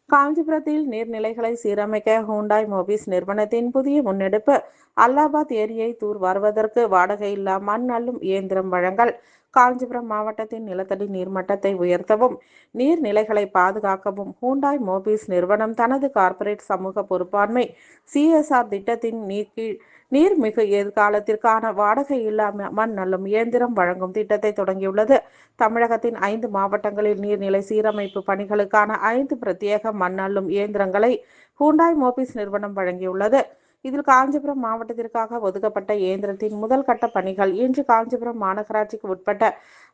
காஞ்சிபுரத்தில் நீர்நிலைகளை சீரமைக்க ஹூண்டாய் மோபிஸ் நிறுவனத்தின் புதிய முன்னெடுப்பு. அல்லாபாத் ஏரியை தூர் வாருவதற்கு வாடகையில்லா மண் அள்ளும் இயந்திரம் வழங்கல். காஞ்சிபுரம் மாவட்டத்தின் நிலத்தடி நீர்மட்டத்தை உயர்த்தவும் நீர்நிலைகளை பாதுகாக்கவும் ஹூண்டாய் மோபிஸ் நிறுவனம் தனது கார்ப்பரேட் சமூக பொறுப்பாண்மை CSR திட்டத்தின் கீழ் நீர்மிகு எதிர்காலத்திற்கான வாடகையில்லா மண் அள்ளும் இயந்திரம் வழங்கும் திட்டத்தை தொடங்கியுள்ளது. தமிழகத்தின் 5 மாவட்டங்களில் நீர்நிலை சீரமைப்பு பணிகளுக்கான 5 பிரத்யேக மண் அள்ளும் இயந்திரங்களை ஹூண்டாய் மோபிஸ் நிறுவனம் வழங்கியுள்ளது. இதில் காஞ்சிபுரம் மாவட்டத்திற்காக ஒதுக்கப்பட்ட இயந்திரத்தின் முதல் கட்ட பணிகள் இன்று காஞ்சிபுரம் மாநகராட்சிக்கு உட்பட்ட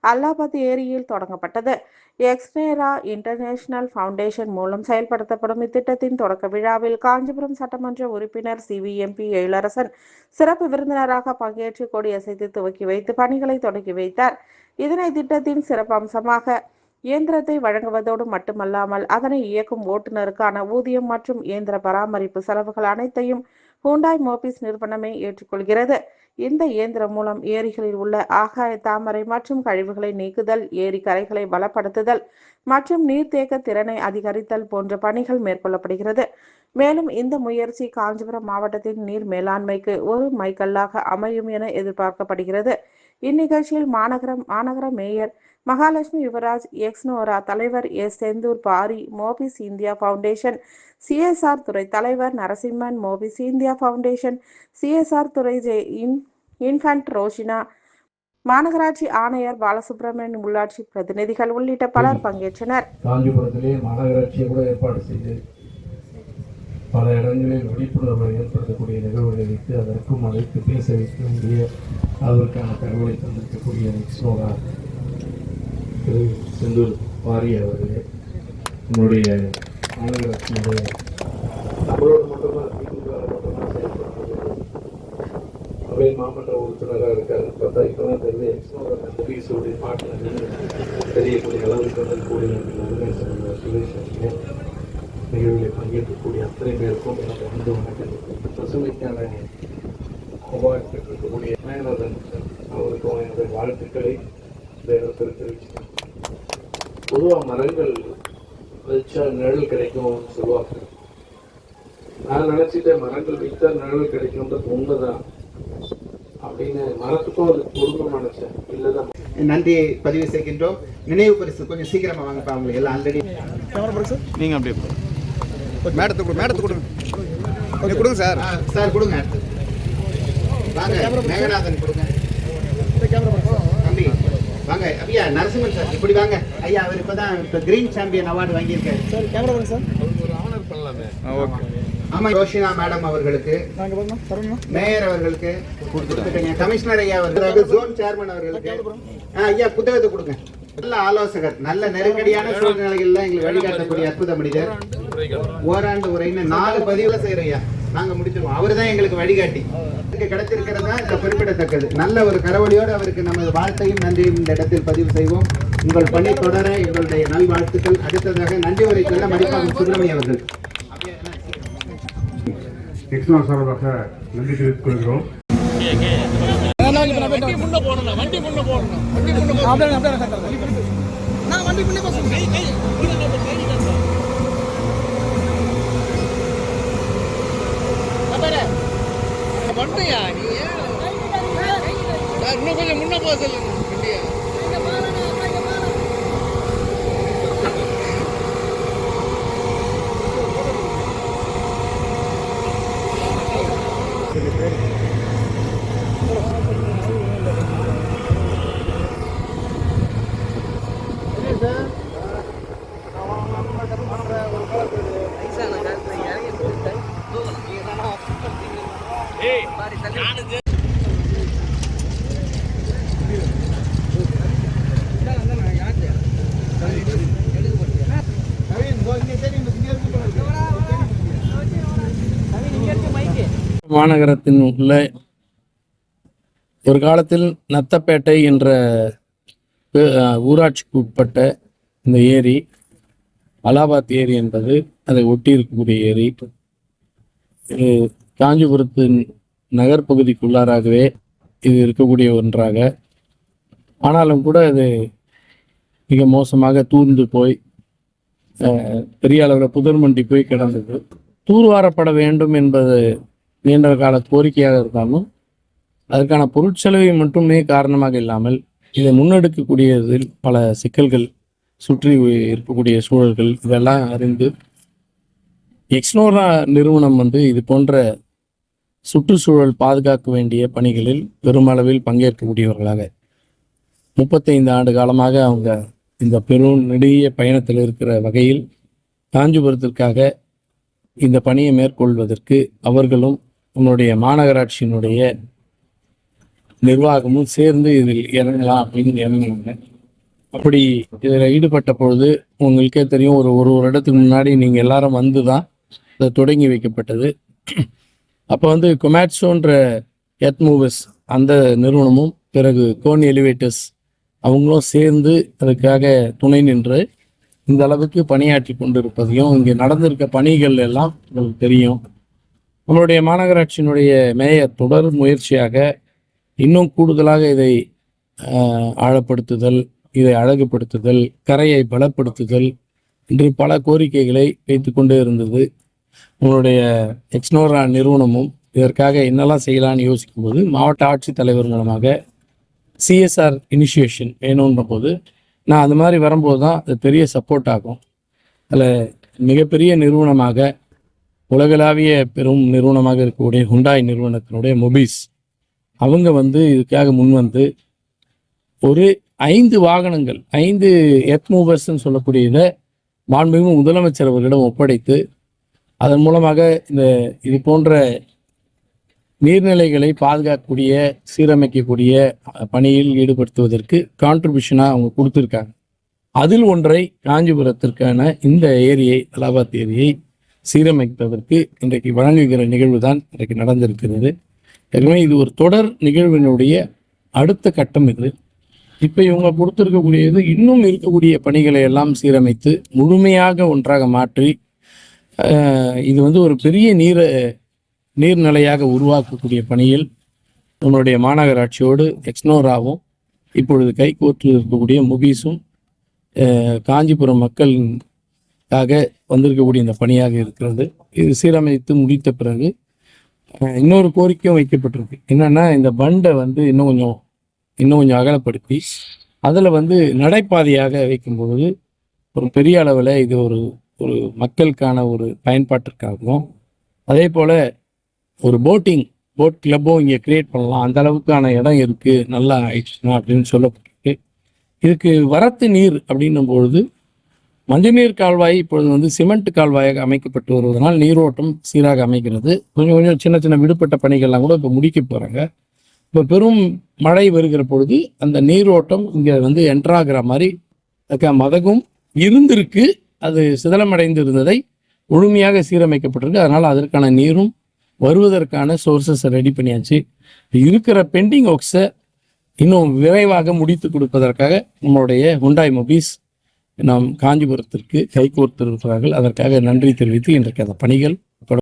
அல்லாபாத் ஏரியில் தொடங்கப்பட்டது. எக்ஸ்னேரா இன்டர்நேஷனல் ஃபவுண்டேஷன் மூலம் செயல்படுத்தப்படும் இத்திட்டத்தின் தொடக்க விழாவில் காஞ்சிபுரம் சட்டமன்ற உறுப்பினர் CVMP எழிலரசன் சிறப்பு விருந்தினராக பங்கேற்று கொடியசைத்து துவக்கி வைத்து பணிகளை தொடங்கி வைத்தார். இதனை திட்டத்தின் சிறப்பு அம்சமாக இயந்திரத்தை வழங்குவதோடு மட்டுமல்லாமல் அதனை இயக்கும் ஓட்டுநருக்கான ஊதியம் மற்றும் இயந்திர பராமரிப்பு செலவுகள் அனைத்தையும் ஹூண்டாய் மோபிஸ் நிறுவனமே ஏற்றுக்கொள்கிறது. இந்த இயந்திரம் மூலம் ஏரிகளில் உள்ள ஆகாய தாமரை மற்றும் கழிவுகளை நீக்குதல், ஏரி கரைகளை பலப்படுத்துதல் மற்றும் நீர்த்தேக்க திறனை அதிகரித்தல் போன்ற பணிகள் மேற்கொள்ளப்படுகிறது. மேலும் இந்த முயற்சி காஞ்சிபுரம் மாவட்டத்தின் நீர் மேலாண்மைக்கு ஒரு மைல்கல்லாக அமையும் என எதிர்பார்க்கப்படுகிறது. இந்நிகழ்ச்சியில் மாநகர மேயர் மகாலட்சுமி யுவராஜ், எக்ஸ்னோரா தலைவர் Senthoor Pari, Mobis India foundation CSR துறை தலைவர் Narasimhan, Mobis India foundation CSR துறை இன்ஃபன்ட் ரோஷினா, மாநகராட்சி ஆணையர் பாலசுப்ரமணியன், உள்ளாட்சி பிரதிநிதிகள் உள்ளிட்ட பலர் பங்கேற்றனர். காஞ்சிபுரத்திலே மாநகராட்சியை கூட ஏற்பாடு செய்து பல இடங்களில் விழிப்புணர்வை ஏற்படுத்தக்கூடிய நிகழ்வுகளை வைத்து அதற்கும் அழைத்து பேச வைக்கக்கூடிய அதற்கான தகவலை தந்திருக்கக்கூடிய எக்ஸ்னோரா திரு செந்தூர் பாரி அவர்களே, உங்களுடைய மாநகராட்சியுடைய நம்மளோட மட்டும்தான் செயல்படுறது அவை மாவட்ட உறுப்பினராக இருக்காரு. பார்த்தா இப்போதான் தெரிஞ்சு எக்ஸ்னோரா பீஸுடைய பார்ட்னர் தெரியக்கூடிய அளவுக்கு வந்திருக்கக்கூடிய சுரேஷ் நிகழ்வில் பங்கேற்கக்கூடிய அத்தனை பேருக்கும் எனக்கு வந்து வணக்கம். பசுமைக்கான அவார்டு பெற்றிருக்கக்கூடிய மேனதன் அவருக்கும் என்னுடைய வாழ்த்துக்களை இந்த இடத்தில் தெரிவிச்சுக்கேன். பொதுவாக மரங்கள் வச்சா நிழல் கிடைக்கும்னு சொல்லுவாங்க. நான் நினைச்சிட்டேன் மரங்கள் வைத்தா நிழல் கிடைக்கும்ன்றது உண்மைதான் அப்படின்னு மரத்துக்கும் அது பொருந்தும் நினைச்சேன். இல்லைதான். நன்றியை பதிவு செய்கின்றோம். நினைவு பரிசு கொஞ்சம் சீக்கிரமா வாங்கப்பா. அவங்களுக்கு எல்லாம் ஆல்ரெடி நீங்க அப்படியே மேடத்துக்கு கொடுங்க சார். சார் கொடுங்க. வாங்க மேகநாதன் கொடுங்க. தம்பி வாங்க. ஐயா நரசிம்மன் சார் இப்படி வாங்க. ஐயா அவர் இப்பதான் கிரீன் சாம்பியன் அவார்டு வாங்கியிருக்காரு. சார் கேமரா சார் ஒரு ஆனர் பண்ணலாமே. ஓகே. ஆமா, ரோஷினா மேடம் அவர்களுக்கு, மேயர் அவர்களுக்கு கொடுத்துட்டீங்க. கமிஷனர் ஐயா அவர்களுக்கு, ஜோன் சேர்மன் அவர்களுக்கு. ஐயா புத்தகத்தை கொடுங்க. நல்ல ஆலோசகர், நல்ல நெருக்கடியான சூழ்நிலைகள்ல எங்களுக்கு வழிகாட்டக்கூடிய அற்புத மனிதர். ஓராண்டு உரைன்னு 4 பதிவுல செய்யறையா நாங்க முடிச்சிருவோம். அவரு தான் எங்களுக்கு வழிகாட்டி. கிடைச்சிருக்கிறது தான் இந்த குறிப்பிடத்தக்கது. நல்ல ஒரு கரவழியோடு அவருக்கு நமது வாழ்த்தையும் நன்றியும் இந்த இடத்தில் பதிவு செய்வோம். உங்கள் பணி தொடர எங்களுடைய நல்வாழ்த்துக்கள். அடுத்ததாக நன்றி உரை சொல்ல மணிப்பாக்கம் சுப்பிரமணியம் அவர்கள். சார்பாக நன்றி தெரிவித்துக் கொள்கிறோம். இன்னும் கொஞ்சம் முன்ன போக சொல்லுங்க. மாநகரத்தின் உள்ள ஒரு காலத்தில் நத்தப்பேட்டை என்ற ஊராட்சிக்கு உட்பட்ட இந்த ஏரி அலாபாத் ஏரி என்பது அதை ஒட்டி இருக்கக்கூடிய ஏரி. இது காஞ்சிபுரத்தின் நகர்ப்பகுதிக்குள்ளாராகவே இது இருக்கக்கூடிய ஒன்றாக, ஆனாலும் கூட அது மிக மோசமாக தூர்ந்து போய் பெரிய அளவில் புதர்மண்டி போய் கிடந்தது. தூர்வாரப்பட வேண்டும் என்பது நீண்ட கால கோரிக்கையாக இருந்தாலும் அதற்கான பொருட்செலவை மட்டுமே காரணமாக இல்லாமல் இதை முன்னெடுக்கக்கூடியதில் பல சிக்கல்கள் சுற்றி இருக்கக்கூடிய சூழல்கள் இதெல்லாம் அறிந்து எக்ஸ்னோரா நிறுவனம் இது போன்ற சுற்றுச்சூழல் பாதுகாக்க வேண்டிய பணிகளில் பெருமளவில் பங்கேற்கக்கூடியவர்களாக 35 ஆண்டு காலமாக அவங்க இந்த பெரும் நெடிய பயணத்தில் இருக்கிற வகையில் காஞ்சிபுரத்திற்காக இந்த பணியை மேற்கொள்வதற்கு அவர்களும் உன்னுடைய மாநகராட்சியினுடைய நிர்வாகமும் சேர்ந்து இதில் இறங்கலாம் அப்படின்னு இறங்கினாங்க. அப்படி இதில் ஈடுபட்ட பொழுது உங்களுக்கே தெரியும், ஒரு இடத்துக்கு முன்னாடி நீங்கள் எல்லாரும் வந்து தான் இதை தொடங்கி வைக்கப்பட்டது. அப்போ கொமேட்ஸோன்ற எர்த் மூவர்ஸ் அந்த நிறுவனமும் பிறகு கோன் எலிவேட்டர்ஸ் அவங்களும் சேர்ந்து அதுக்காக துணை நின்று இந்த அளவுக்கு பணியாற்றி கொண்டிருப்பதையும் இங்கே நடந்திருக்க பணிகள் எல்லாம் உங்களுக்கு தெரியும். நம்மளுடைய மாநகராட்சியினுடைய மேயர் தொடர் முயற்சியாக இன்னும் கூடுதலாக இதை ஆழப்படுத்துதல், இதை அழகுபடுத்துதல், கரையை பலப்படுத்துதல் என்று பல கோரிக்கைகளை வைத்து கொண்டே இருந்தது. உங்களுடைய எக்ஸ்னோரா நிறுவனமும் இதற்காக என்னெல்லாம் செய்யலான்னு யோசிக்கும்போது மாவட்ட ஆட்சித்தலைவர் மூலமாக சிஎஸ்ஆர் இனிஷியேஷன் வேணுன்ற போது நான் அது மாதிரி வரும்போது தான் அது பெரிய சப்போர்ட் ஆகும். அதில் மிகப்பெரிய நிறுவனமாக உலகளாவிய பெரும் நிறுவனமாக இருக்கக்கூடிய ஹுண்டாய் நிறுவனத்தினுடைய மொபீஸ் அவங்க இதுக்காக முன்வந்து ஒரு 5 வாகனங்கள் 5 எர்த் மூவர்ஸ்ன்னு சொல்லக்கூடிய இதை மாண்புமிகு முதலமைச்சர் அவர்களிடம் ஒப்படைத்து அதன் மூலமாக இது போன்ற நீர்நிலைகளை பாதுகாக்கக்கூடிய சீரமைக்கக்கூடிய பணியில் ஈடுபடுத்துவதற்கு கான்ட்ரிபியூஷனாக அவங்க கொடுத்துருக்காங்க. அதில் ஒன்றை காஞ்சிபுரத்திற்கான இந்த ஏரியை, அலகாபாத் ஏரியை சீரமைப்பதற்கு இன்றைக்கு வழங்குகிற நிகழ்வு தான் இன்றைக்கு நடந்திருக்கிறது. எனவே இது ஒரு தொடர் நிகழ்வினுடைய அடுத்த கட்டம். இப்போ இவங்க கொடுத்துருக்கக்கூடியது இன்னும் இருக்கக்கூடிய பணிகளை எல்லாம் சீரமைத்து முழுமையாக ஒன்றாக மாற்றி இது ஒரு பெரிய நீர்நிலையாக உருவாக்கக்கூடிய பணியில் நம்மளுடைய மாநகராட்சியோடு எக்ஸ்னோராவும் இப்பொழுது கைகோர்த்து இருக்கக்கூடிய மொபீஸும் காஞ்சிபுரம் மக்களுக்காக வந்திருக்கக்கூடிய இந்த பணியாக இருக்கிறது. இது சீரமைத்து முடித்த பிறகு இன்னொரு கோரிக்கையும் வைக்கப்பட்டிருக்கு. என்னன்னா, இந்த பண்டை இன்னும் கொஞ்சம் அகலப்படுத்தி அதில் நடைபாதையாக வைக்கும்பொழுது ஒரு பெரிய அளவில் இது ஒரு மக்களுக்கான ஒரு பயன்பாட்டிற்காகவும், அதே போல் ஒரு போட் கிளப்பும் இங்கே கிரியேட் பண்ணலாம். அந்த அளவுக்கான இடம் இருக்குது, நல்லா ஆயிடுச்சுன்னா அப்படின்னு சொல்லப்பட்டிருக்கு. இதுக்கு வரத்து நீர் அப்படின்னும் பொழுது மஞ்சநீர் கால்வாய் இப்பொழுது சிமெண்ட் கால்வாயாக அமைக்கப்பட்டு வருவதனால் நீரோட்டம் சீராக அமைக்கிறது. கொஞ்சம் சின்ன விடுபட்ட பணிகள்லாம் கூட இப்போ முடிக்க போகிறாங்க. இப்போ பெரும் மழை வருகிற பொழுது அந்த நீரோட்டம் இங்கே என்ட்ராகிற மாதிரி மதகும் இருந்திருக்கு. அது சிதலமடைந்து இருந்ததை முழுமையாக சீரமைக்கப்பட்டிருக்கு. அதனால் அதற்கான நீரும் வருவதற்கான சோர்சஸை ரெடி பண்ணியாச்சு. இருக்கிற பெண்டிங் ஒர்க்ஸை இன்னும் விரைவாக முடித்து கொடுப்பதற்காக நம்மளுடைய ஹுண்டாய் மொபீஸ் நாம் காஞ்சிபுரத்திற்கு கைகோர்த்திருக்கிறார்கள். அதற்காக நன்றி தெரிவித்து இன்றைக்கு அந்த பணிகள்